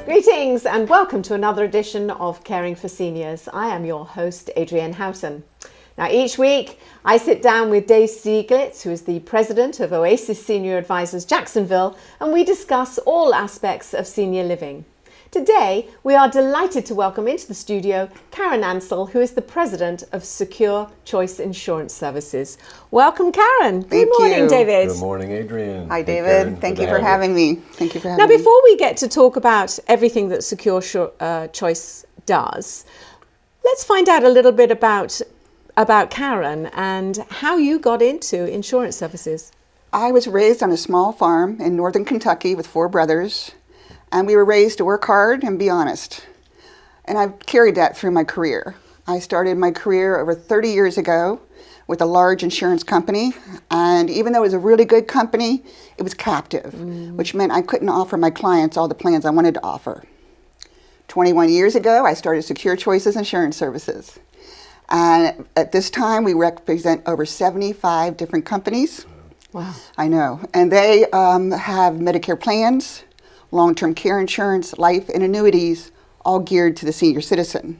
Greetings and welcome to another edition of Caring for Seniors. I am your host, Adrienne Houghton. Now, each week I sit down with Dave Stieglitz, who is the president of Oasis Senior Advisors Jacksonville, and we discuss all aspects of senior living. Today, we are delighted to welcome into the studio Karen Ansell, who is the president of Secure Choice Insurance Services. Welcome, Karen. Good morning, David. Good morning, Adrienne. Hi, David. Thank you for having me. Thank you for having me. Now, before we get to talk about everything that Secure Choice does, let's find out a little bit about Karen and how you got into insurance services. I was raised on a small farm in northern Kentucky with 4 brothers. And we were raised to work hard and be honest. And I've carried that through my career. I started my career over 30 years ago with a large insurance company. And even though it was a really good company, it was captive, which meant I couldn't offer my clients all the plans I wanted to offer. 21 years ago, I started Secure Choices Insurance Services. And at this time, we represent over 75 different companies. Wow. I know. And they have Medicare plans, long-term care insurance, life, and annuities, all geared to the senior citizen.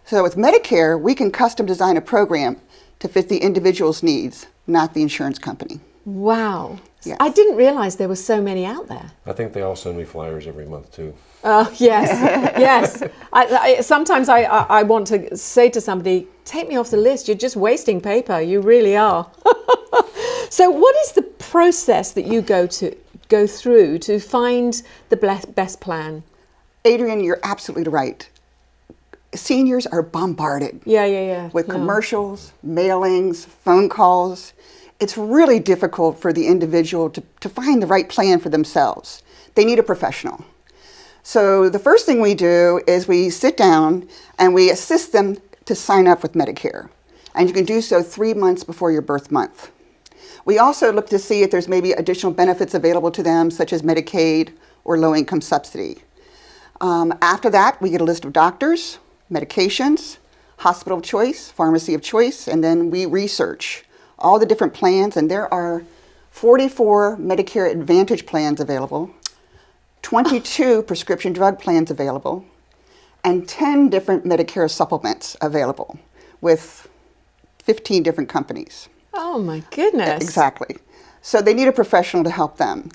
So with Medicare, we can custom design a program to fit the individual's needs, not the insurance company. Wow. Yes. I didn't realize there were so many out there. I think they all send me flyers every month too. Oh, yes, yes. Sometimes I want to say to somebody, take me off the list. You're just wasting paper. You really are. So what is the process that you go through to find the best plan? Adrienne, you're absolutely right. Seniors are bombarded with commercials, mailings, phone calls. It's really difficult for the individual to find the right plan for themselves. They need a professional. So the first thing we do is we sit down and we assist them to sign up with Medicare. And you can do so 3 months before your birth month. We also look to see if there's maybe additional benefits available to them, such as Medicaid or low-income subsidy. After that, we get a list of doctors, medications, hospital of choice, pharmacy of choice, and then we research all the different plans, and there are 44 Medicare Advantage plans available, 22 prescription drug plans available, and 10 different Medicare supplements available with 15 different companies. Oh my goodness. Exactly. So they need a professional to help them.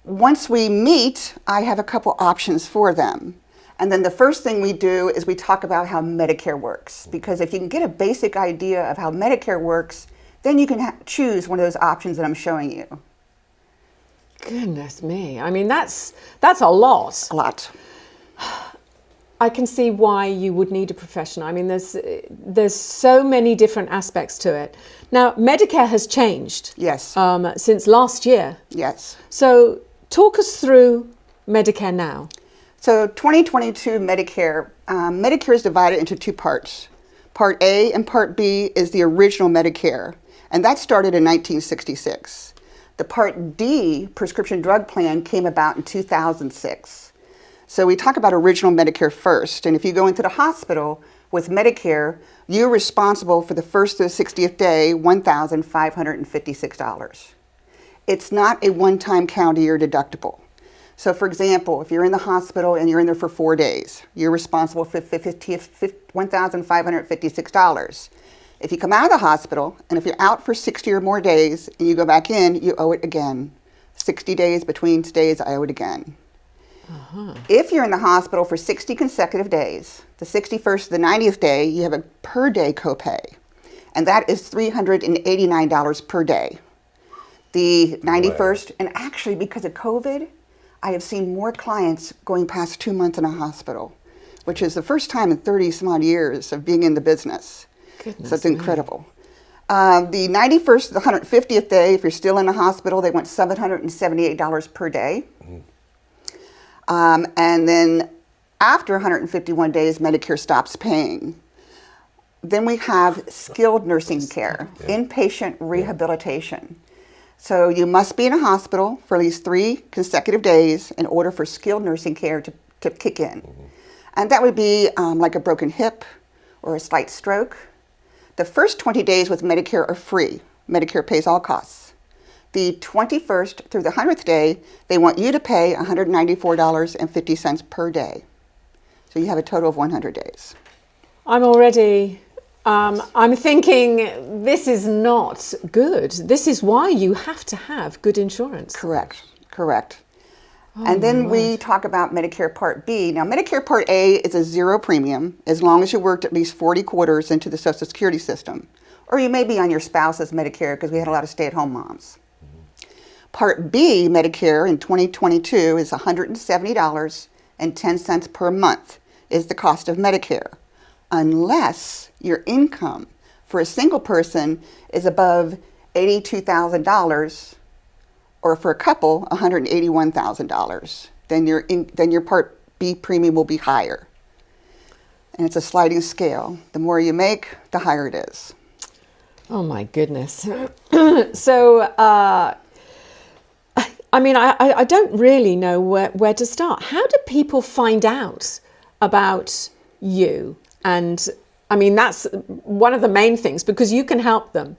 Once we meet, I have a couple options for them. And then the first thing we do is we talk about how Medicare works. Because if you can get a basic idea of how Medicare works, then you can choose one of those options that I'm showing you. Goodness me. I mean, that's a lot. A lot. I can see why you would need a professional. I mean, there's so many different aspects to it. Now, Medicare has changed. Yes. Since last year. Yes. So talk us through Medicare now. So 2022 Medicare, Medicare is divided into 2 parts. Part A and Part B is the original Medicare, and that started in 1966. The Part D prescription drug plan came about in 2006. So we talk about original Medicare first, and if you go into the hospital with Medicare, you're responsible for the first to the 60th day, $1,556. It's not a one-time calendar year deductible. So for example, if you're in the hospital and you're in there for 4 days, you're responsible for $1,556. If you come out of the hospital, and if you're out for 60 or more days, and you go back in, you owe it again. 60 days between stays, I owe it again. If you're in the hospital for 60 consecutive days, the 61st to the 90th day, you have a per day copay, and that is $389 per day. The 91st, and actually because of COVID, I have seen more clients going past 2 months in a hospital, which is the first time in 30 some odd years of being in the business. Goodness so it's incredible. The 91st to the 150th day, if you're still in the hospital, they want $778 per day. And then after 151 days, Medicare stops paying. Then we have skilled nursing care, inpatient rehabilitation. So you must be in a hospital for at least 3 consecutive days in order for skilled nursing care to kick in. And that would be like a broken hip or a slight stroke. The first 20 days with Medicare are free. Medicare pays all costs. The 21st through the 100th day, they want you to pay $194.50 per day. So you have a total of 100 days. I'm already, I'm thinking this is not good. This is why you have to have good insurance. Correct. And then we talk about Medicare Part B. Now, Medicare Part A is a zero premium as long as you worked at least 40 quarters into the Social Security system. Or you may be on your spouse's Medicare because we had a lot of stay-at-home moms. Part B Medicare in 2022 is $170.10 per month is the cost of Medicare, unless your income for a single person is above $82,000, or for a couple, $181,000. Then your Part B premium will be higher. And it's a sliding scale. The more you make, the higher it is. Oh my goodness. So, I mean, I don't really know where to start. How do people find out about you? And I mean, that's one of the main things, because you can help them.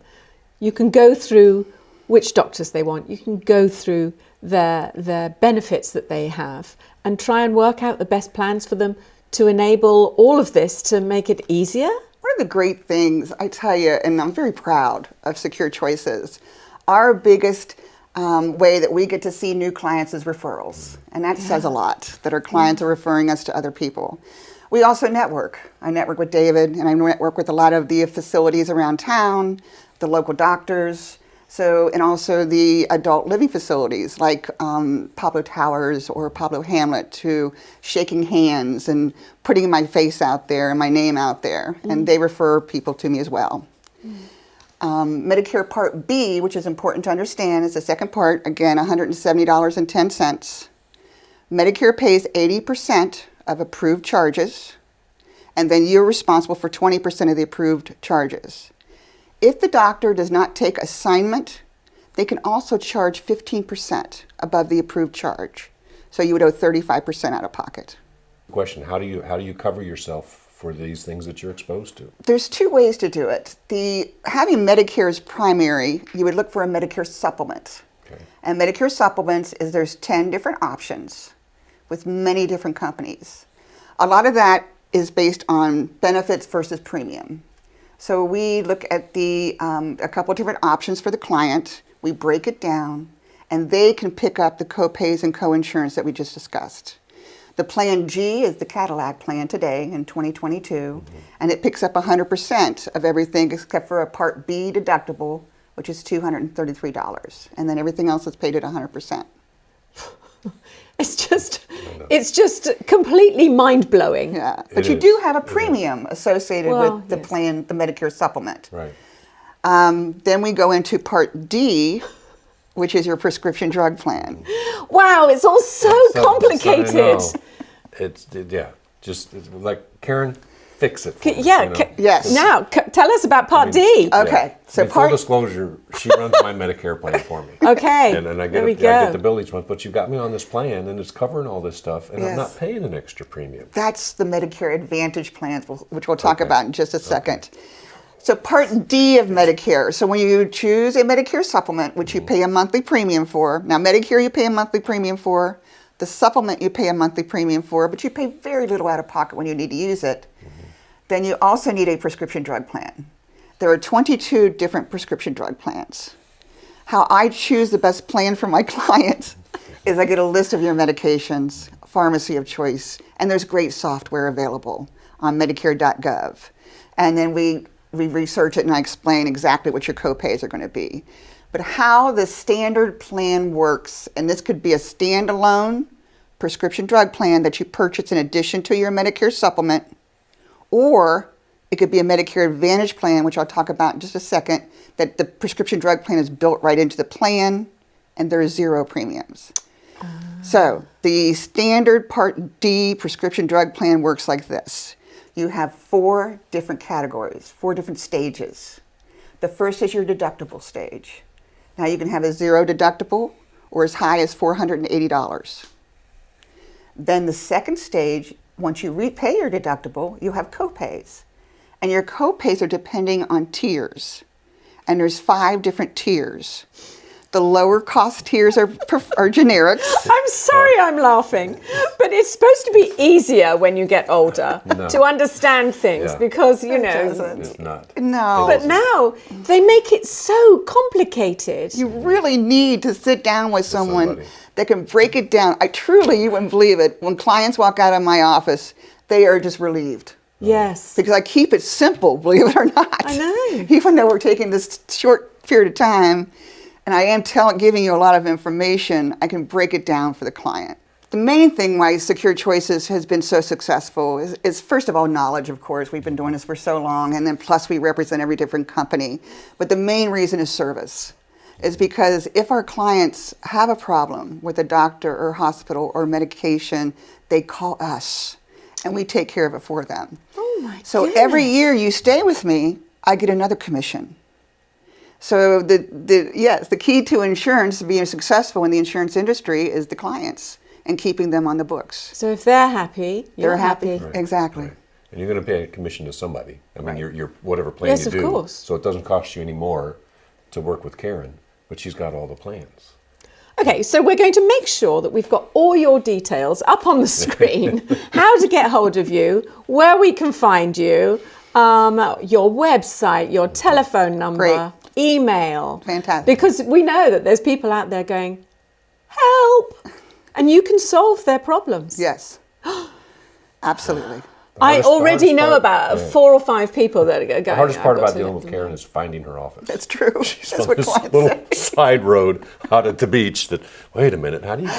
You can go through which doctors they want. You can go through their benefits that they have and try and work out the best plans for them to enable all of this to make it easier. One of the great things, I tell you, and I'm very proud of Secure Choices, our biggest way that we get to see new clients is referrals. And that says a lot, that our clients are referring us to other people. We also network. I network with David, and I network with a lot of the facilities around town, the local doctors, and also the adult living facilities like Pablo Towers or Pablo Hamlet, to shaking hands and putting my face out there and my name out there. And they refer people to me as well. Medicare Part B, which is important to understand, is the second part, again, $170.10. Medicare pays 80% of approved charges, and then you're responsible for 20% of the approved charges. If the doctor does not take assignment, they can also charge 15% above the approved charge. So you would owe 35% out of pocket. Question, how do you cover yourself for these things that you're exposed to? There's two ways to do it. Having Medicare as primary, you would look for a Medicare Supplement. Okay. And Medicare Supplements there's 10 different options with many different companies. A lot of that is based on benefits versus premium. So we look at a couple of different options for the client. We break it down, and they can pick up the co-pays and co-insurance that we just discussed. The Plan G is the Cadillac Plan today in 2022, and it picks up 100% of everything except for a Part B deductible, which is $233, and then everything else is paid at 100%. It's just completely mind-blowing. Yeah, but you do have a premium associated with the plan, the Medicare Supplement. Right. Then we go into Part D, which is your prescription drug plan. Wow, it's all so complicated. It's like, Karen, fix it. Yes. Now, tell us about Part D. Okay. So full disclosure, she runs my Medicare plan for me. Okay. And I get the bill each month, but you got me on this plan, and it's covering all this stuff, and I'm not paying an extra premium. That's the Medicare Advantage plans, which we'll talk about in just a second. So Part D of Medicare. So when you choose a Medicare Supplement, which you pay a monthly premium for. Now, Medicare you pay a monthly premium for. The supplement you pay a monthly premium for, but you pay very little out of pocket when you need to use it. Then you also need a prescription drug plan. There are 22 different prescription drug plans. How I choose the best plan for my clients is I get a list of your medications, pharmacy of choice, and there's great software available on Medicare.gov. And then we research it and I explain exactly what your copays are going to be. But how the standard plan works, and this could be a standalone prescription drug plan that you purchase in addition to your Medicare Supplement, or it could be a Medicare Advantage plan, which I'll talk about in just a second, that the prescription drug plan is built right into the plan, and there are zero premiums. So the standard Part D prescription drug plan works like this. You have 4 different categories, 4 different stages. The first is your deductible stage. Now you can have a zero deductible or as high as $480. Then the second stage, once you repay your deductible, you have copays. And your copays are depending on tiers. And there's 5 different tiers. The lower cost tiers are generics. I'm sorry I'm laughing, but it's supposed to be easier when you get older to understand things because, you know. It's not. No. But now they make it so complicated. You really need to sit down with someone that can break it down. You wouldn't believe it. When clients walk out of my office, they are just relieved. Yes. Because I keep it simple, believe it or not. I know. Even though we're taking this short period of time, and I am giving you a lot of information, I can break it down for the client. The main thing why Secure Choices has been so successful is first of all, knowledge, of course. We've been doing this for so long, and then plus we represent every different company. But the main reason is service. Is because if our clients have a problem with a doctor or hospital or medication, they call us, and we take care of it for them. Oh my So goodness. every year you stay with me, I get another commission. So the key to insurance, being successful in the insurance industry, is the clients and keeping them on the books. So if they're happy, you're They're happy. Right. Exactly. Right. And you're going to pay a commission to somebody. I mean, Right. your whatever plan Yes, you of do. course. So it doesn't cost you any more to work with Karen, but she's got all the plans. Okay, so we're going to make sure that we've got all your details up on the screen, how to get hold of you, where we can find you, your website, your telephone number, Great. email. Fantastic. Because we know that there's people out there going, help, and you can solve their problems. Yes. Absolutely. I already know part- about yeah. 4 or 5 people that are going. The hardest part "I've got about to dealing let with them Karen is finding her office. That's true. She's That's on what this clients little say. side road out at the beach that, wait a minute, how do you...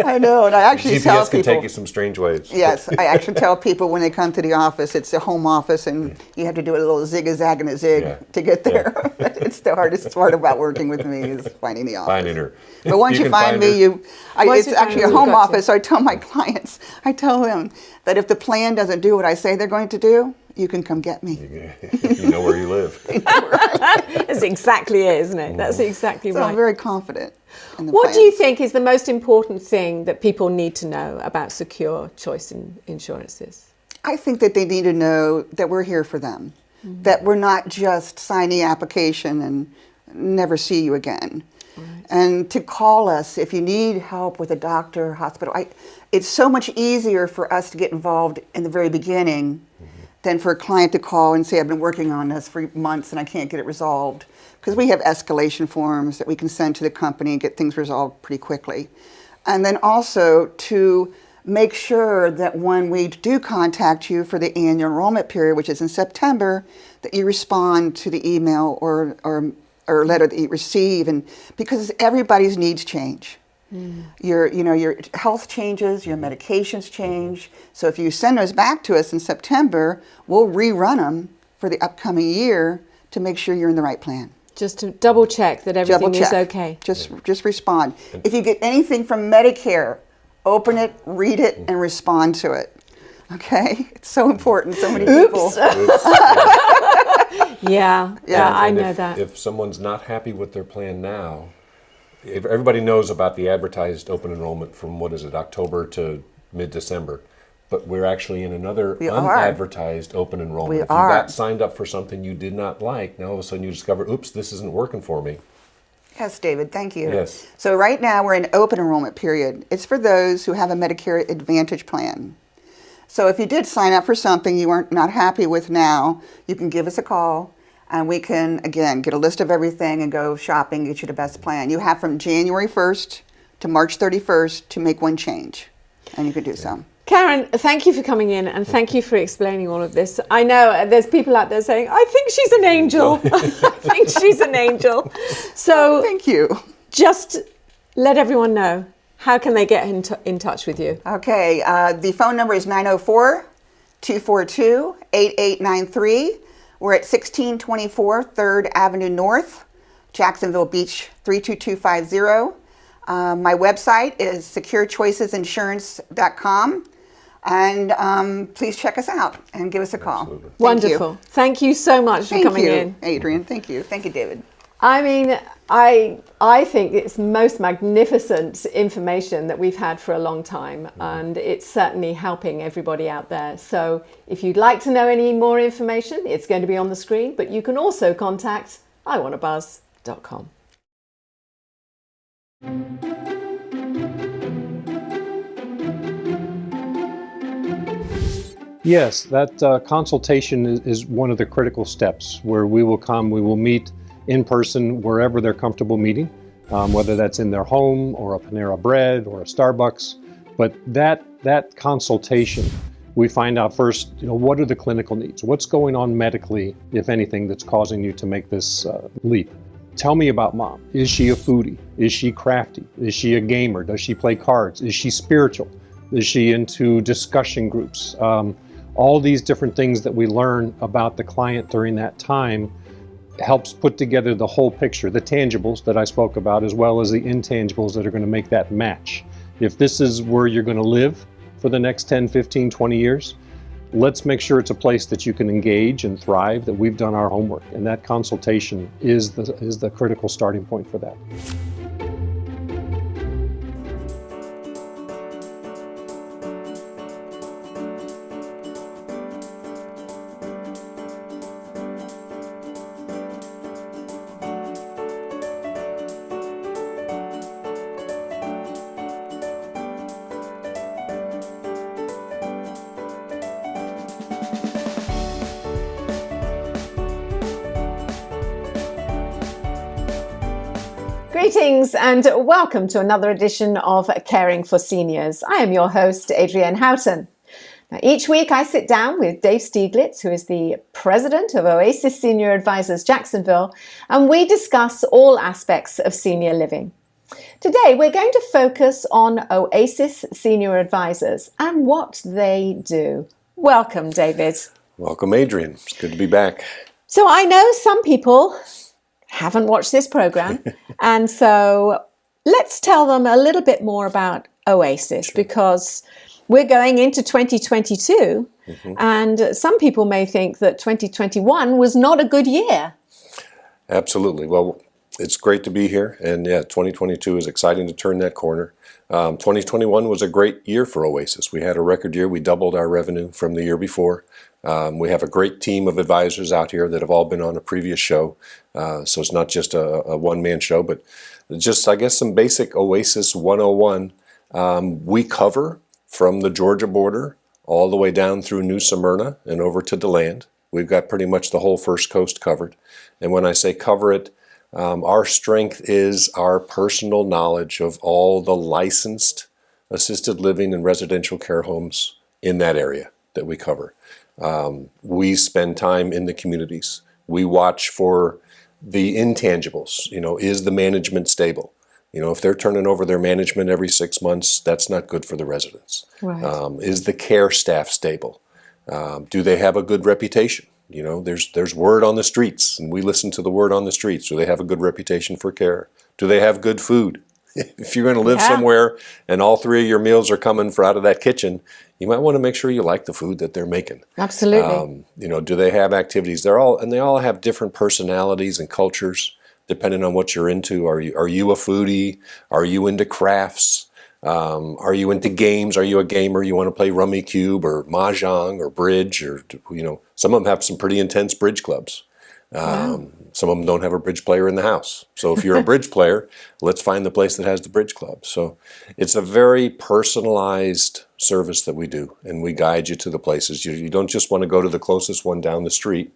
I know, and I actually tell GPS can people. take you some strange ways. Yes, I actually tell people when they come to the office, it's a home office, and you have to do a little zig-a-zag and a zig Yeah. to get there. It's the hardest part about working with me is finding the office. Finding her. But once you can find me, her. Once it's you find actually her, a you've home got to. office. So I tell my clients, I tell them that if the plan doesn't do what I say they're going to do, you can come get me. You know where you live. That's exactly it, isn't it? That's exactly So right. I'm very confident in the What do you plans. think is the most important thing that people need to know about secure choice insurances? I think that they need to know that we're here for them, that we're not just sign the application and never see you again. And to call us if you need help with a doctor or hospital. It's so much easier for us to get involved in the very beginning than for a client to call and say, I've been working on this for months and I can't get it resolved. Because we have escalation forms that we can send to the company and get things resolved pretty quickly. And then also to make sure that when we do contact you for the annual enrollment period, which is in September, that you respond to the email or letter that you receive, and because everybody's needs change. Your health changes, your medications change. So if you send those back to us in September, we'll rerun them for the upcoming year to make sure you're in the right plan. Just to double check that everything Double check. is okay. Just respond. If you get anything from Medicare, open it, read it, and respond to it. Okay? It's so important. So many people. Yeah, I know if, that. If someone's not happy with their plan now, if everybody knows about the advertised open enrollment from, what is it, October to mid-December, but we're actually in another unadvertised open enrollment. We If you are. got signed up for something you did not like, now all of a sudden you discover, oops, this isn't working for me. Yes, David, thank you. Yes. So right now we're in open enrollment period. It's for those who have a Medicare Advantage plan. So if you did sign up for something you weren't not happy with now, you can give us a call and we can, again, get a list of everything and go shopping, get you the best plan. You have from January 1st to March 31st to make one change, and you can do so. Karen, thank you for coming in and thank you for explaining all of this. I know there's people out there saying, I think she's an angel. I think she's an angel. So Thank you. just let everyone know, how can they get in touch with you? Okay, the phone number is 904-242-8893. We're at 1624 3rd Avenue North, Jacksonville Beach 32250. My website is securechoicesinsurance.com. And please check us out and give us a call. Absolutely. Wonderful. Thank you so much for coming in. Adrian. Thank you. Thank you, David. I mean, I think it's most magnificent information that we've had for a long time, and it's certainly helping everybody out there. So if you'd like to know any more information, it's going to be on the screen, but you can also contact iwannabuzz.com. Yes, that consultation is one of the critical steps where we will meet in person wherever they're comfortable meeting, whether that's in their home or a Panera Bread or a Starbucks. But that consultation, we find out first, what are the clinical needs? What's going on medically, if anything, that's causing you to make this leap? Tell me about mom. Is she a foodie? Is she crafty? Is she a gamer? Does she play cards? Is she spiritual? Is she into discussion groups? All these different things that we learn about the client during that time helps put together the whole picture, the tangibles that I spoke about, as well as the intangibles that are going to make that match. If this is where you're going to live for the next 10, 15, 20 years, let's make sure it's a place that you can engage and thrive, that we've done our homework. And that consultation is the critical starting point for that. Greetings and welcome to another edition of Caring for Seniors. I am your host, Adrienne Houghton. Now, each week I sit down with Dave Stieglitz, who is the president of Oasis Senior Advisors Jacksonville, and we discuss all aspects of senior living. Today we're going to focus on Oasis Senior Advisors and what they do. Welcome, David. Welcome, Adrienne. It's good to be back. So I know some people haven't watched this program, and so let's tell them a little bit more about Oasis, because we're going into 2022, and some people may think that 2021 was not a good year. Absolutely. Well, it's great to be here, and 2022 is exciting to turn that corner. 2021 was a great year for Oasis. We had a record year. We doubled our revenue from the year before. We have a great team of advisors out here that have all been on a previous show. So it's not just a one-man show, but just, I guess, some basic Oasis 101. We cover from the Georgia border all the way down through New Smyrna and over to DeLand. We've got pretty much the whole First Coast covered. And when I say cover it, our strength is our personal knowledge of all the licensed assisted living and residential care homes in that area that we cover. We spend time in the communities. We watch for the intangibles. Is the management stable? If they're turning over their management every 6 months, that's not good for the residents. Right. Is the care staff stable? Do they have a good reputation? There's word on the streets, and we listen to the word on the streets. Do they have a good reputation for care? Do they have good food? If you're going to live somewhere and all three of your meals are coming out of that kitchen, you might want to make sure you like the food that they're making. Absolutely. Do they have activities? They all have different personalities and cultures depending on what you're into. Are you a foodie? Are you into crafts? Are you into games? Are you a gamer? You want to play Rummy Cube or Mahjong or Bridge? Or some of them have some pretty intense bridge clubs. Wow. Some of them don't have a bridge player in the house. So if you're a bridge player, let's find the place that has the bridge club. So it's a very personalized service that we do, and we guide you to the places. You don't just want to go to the closest one down the street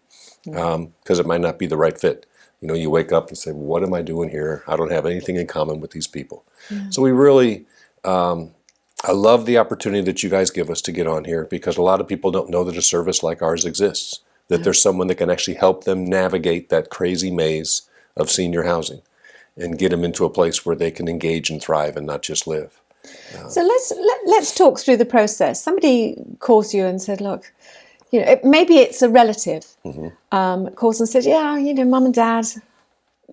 because it might not be the right fit. You wake up and say, what am I doing here? I don't have anything in common with these people. Yeah. So we really, I love the opportunity that you guys give us to get on here, because a lot of people don't know that a service like ours exists, that there's someone that can actually help them navigate that crazy maze of senior housing and get them into a place where they can engage and thrive and not just live. So let's talk through the process. Somebody calls you and said, look, maybe it's a relative, calls and says, mum and dad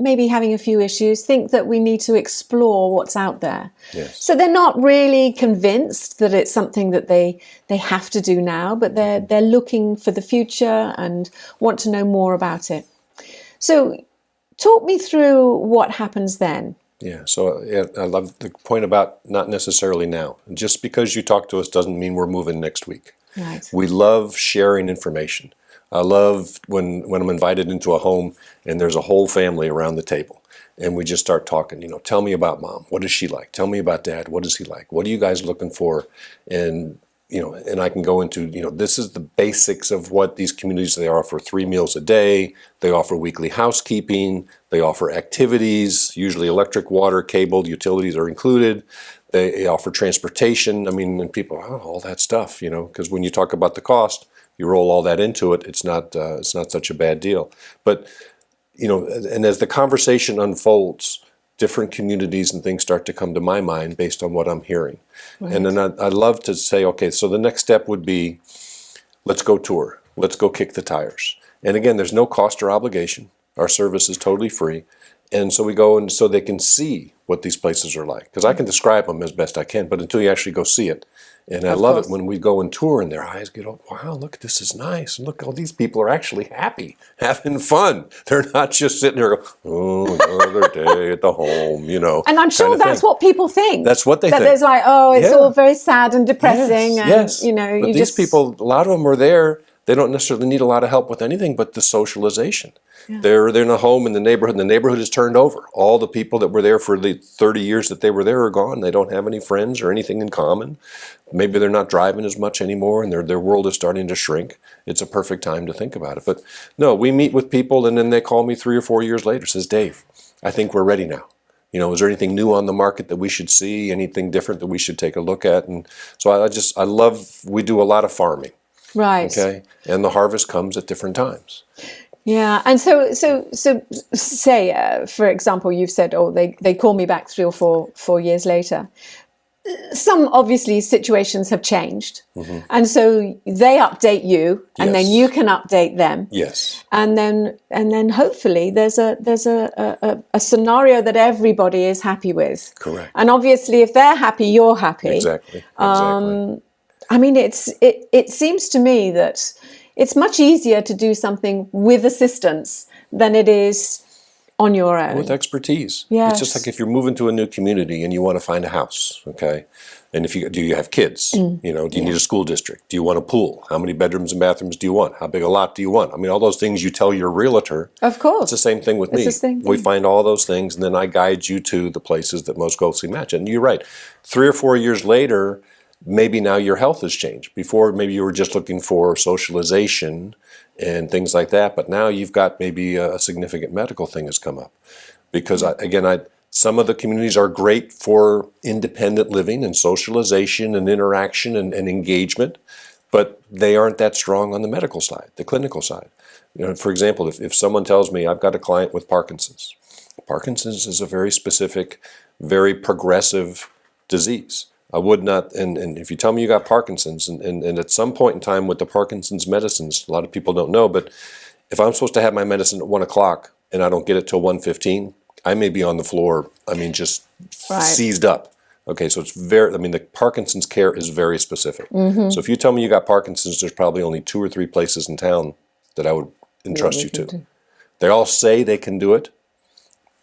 maybe having a few issues, think that we need to explore what's out there. Yes. So they're not really convinced that it's something that they have to do now, but they're looking for the future and want to know more about it. So talk me through what happens then. Yeah, so I love the point about not necessarily now. Just because you talk to us doesn't mean we're moving next week. Right. We love sharing information. I love when I'm invited into a home and there's a whole family around the table. and we just start talking. Tell me about mom. What is she like? Tell me about dad. What is he like? What are you guys looking for? And and I can go into, this is the basics of what these communities, they offer 3 meals a day, they offer weekly housekeeping, they offer activities, usually electric, water, cable, utilities are included. They offer transportation. And people, all that stuff, because when you talk about the cost, you roll all that into it, it's not such a bad deal. But, and as the conversation unfolds, different communities and things start to come to my mind based on what I'm hearing. Right. And then I'd love to say, okay, so the next step would be, let's go tour. Let's go kick the tires. And again, there's no cost or obligation. Our service is totally free. And so we go and so they can see what these places are like. Because I can describe them as best I can, but until you actually go see it. And I love it when we go and tour and their eyes get, oh, wow, look, this is nice. And look, all these people are actually happy, having fun. They're not just sitting there going, oh, another day at the home, And I'm sure that's what people think. That's what they think. That there's like, oh, it's all very sad and depressing. Yes, and, but these people, a lot of them are there. They don't necessarily need a lot of help with anything but the socialization. Yeah. They're in a home in the neighborhood, and the neighborhood is turned over. All the people that were there for the 30 years that they were there are gone. They don't have any friends or anything in common. Maybe they're not driving as much anymore, and their world is starting to shrink. It's a perfect time to think about it. But no, we meet with people, and then they call me 3 or 4 years later, says, Dave, I think we're ready now. Is there anything new on the market that we should see, anything different that we should take a look at? And so I love, we do a lot of farming. Right. Okay. And the harvest comes at different times. Yeah. And so say, for example, you've said, oh, they call me back 3 or 4 years later. Some obviously situations have changed. Mm-hmm. And so they update you and then you can update them. Yes. And then hopefully there's a scenario that everybody is happy with. Correct. And obviously if they're happy, you're happy. Exactly. It seems to me that it's much easier to do something with assistance than it is on your own. With expertise. Yes. It's just like if you're moving to a new community and you want to find a house, okay? And do you have kids? Do you need a school district? Do you want a pool? How many bedrooms and bathrooms do you want? How big a lot do you want? All those things you tell your realtor. Of course. It's the same thing with me. The same thing. We find all those things, and then I guide you to the places that most closely match it. And you're right. 3 or 4 years later, maybe now your health has changed. Before, maybe you were just looking for socialization and things like that, but now you've got maybe a significant medical thing has come up. Because, some of the communities are great for independent living and socialization and interaction and engagement, but they aren't that strong on the medical side, the clinical side. For example, if someone tells me, I've got a client with Parkinson's. Parkinson's is a very specific, very progressive disease. I would not, and if you tell me you got Parkinson's, and at some point in time with the Parkinson's medicines, a lot of people don't know, but if I'm supposed to have my medicine at 1 o'clock and I don't get it till 1:15, I may be on the floor, just seized up. Okay, so it's the Parkinson's care is very specific. Mm-hmm. So if you tell me you got Parkinson's, there's probably only 2 or 3 places in town that I would entrust you to. They all say they can do it,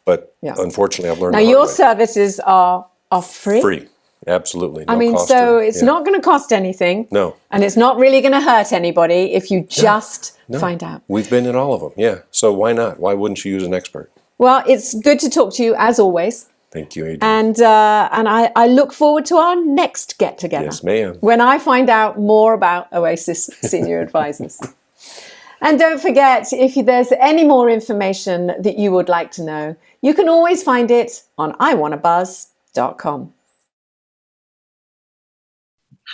but unfortunately I've learned now your services are free? Free. Absolutely. It's not going to cost anything. No. And it's not really going to hurt anybody if you just find out. We've been in all of them, yeah. So why not? Why wouldn't you use an expert? Well, it's good to talk to you as always. Thank you, Adrian. And I look forward to our next get-together. Yes, ma'am. When I find out more about Oasis Senior Advisors. And don't forget, if there's any more information that you would like to know, you can always find it on iwannabuzz.com.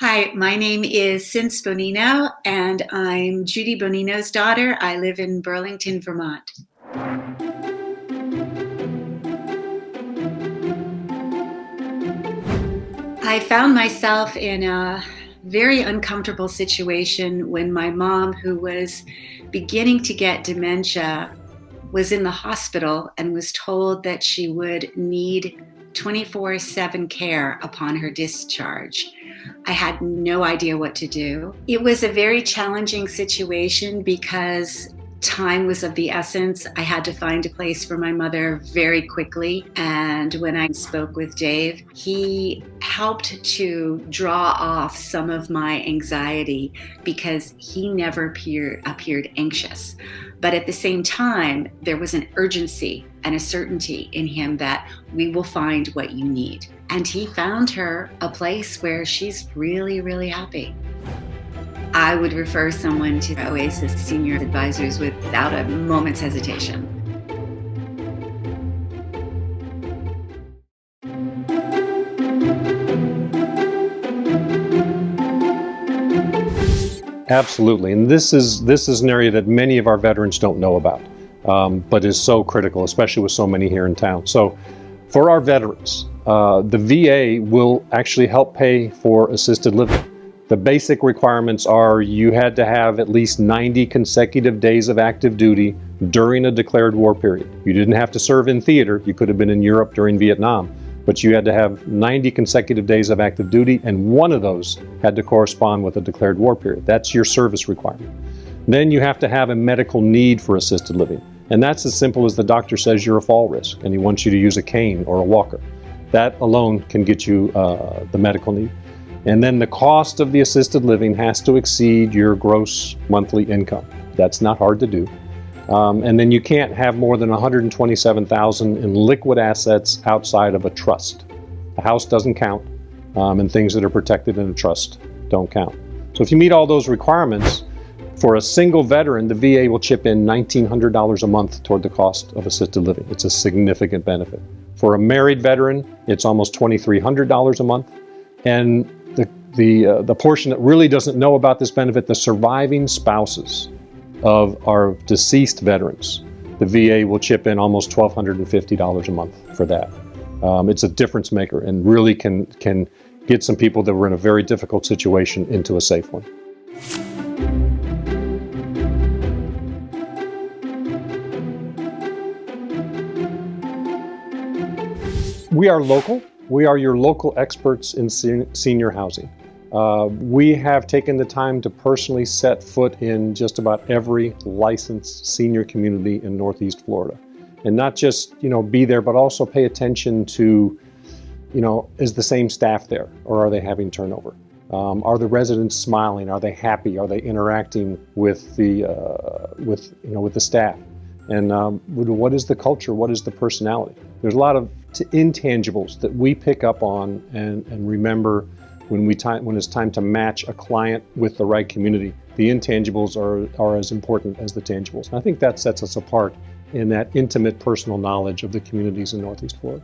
Hi, my name is Cince Bonino, and I'm Judy Bonino's daughter. I live in Burlington, Vermont. I found myself in a very uncomfortable situation when my mom, who was beginning to get dementia, was in the hospital and was told that she would need 24/7 care upon her discharge. I had no idea what to do. It was a very challenging situation because Time was of the essence. I had to find a place for my mother very quickly. And when I spoke with Dave, he helped to draw off some of my anxiety because he never appeared anxious. But at the same time, there was an urgency and a certainty in him that we will find what you need. And he found her a place where she's really, really happy. I would refer someone to Oasis Senior Advisors without a moment's hesitation. Absolutely, and this is an area that many of our veterans don't know about, but is so critical, especially with so many here in town. So for our veterans, the VA will actually help pay for assisted living. The basic requirements are you had to have at least 90 consecutive days of active duty during a declared war period. You didn't have to serve in theater. You could have been in Europe during Vietnam, but you had to have 90 consecutive days of active duty, and one of those had to correspond with a declared war period. That's your service requirement. Then you have to have a medical need for assisted living, and that's as simple as the doctor says you're a fall risk and he wants you to use a cane or a walker. That alone can get you the medical need. And then the cost of the assisted living has to exceed your gross monthly income. That's not hard to do. And then you can't have more than $127,000 in liquid assets outside of a trust. A house doesn't count, and things that are protected in a trust don't count. So if you meet all those requirements, for a single veteran, the VA will chip in $1,900 a month toward the cost of assisted living. It's a significant benefit. For a married veteran, it's almost $2,300 a month. And the portion that really doesn't know about this benefit, the surviving spouses of our deceased veterans, the VA will chip in almost $1,250 a month for that. It's a difference maker and really can get some people that were in a very difficult situation into a safe one. We are local. We are your local experts in senior housing. We have taken the time to personally set foot in just about every licensed senior community in Northeast Florida. And not just, be there, but also pay attention to, is the same staff there or are they having turnover? Are the residents smiling? Are they happy? Are they interacting with the staff? And what is the culture? What is the personality? There's a lot of intangibles that we pick up on and remember when it's time to match a client with the right community. The intangibles are as important as the tangibles. And I think that sets us apart in that intimate personal knowledge of the communities in Northeast Florida.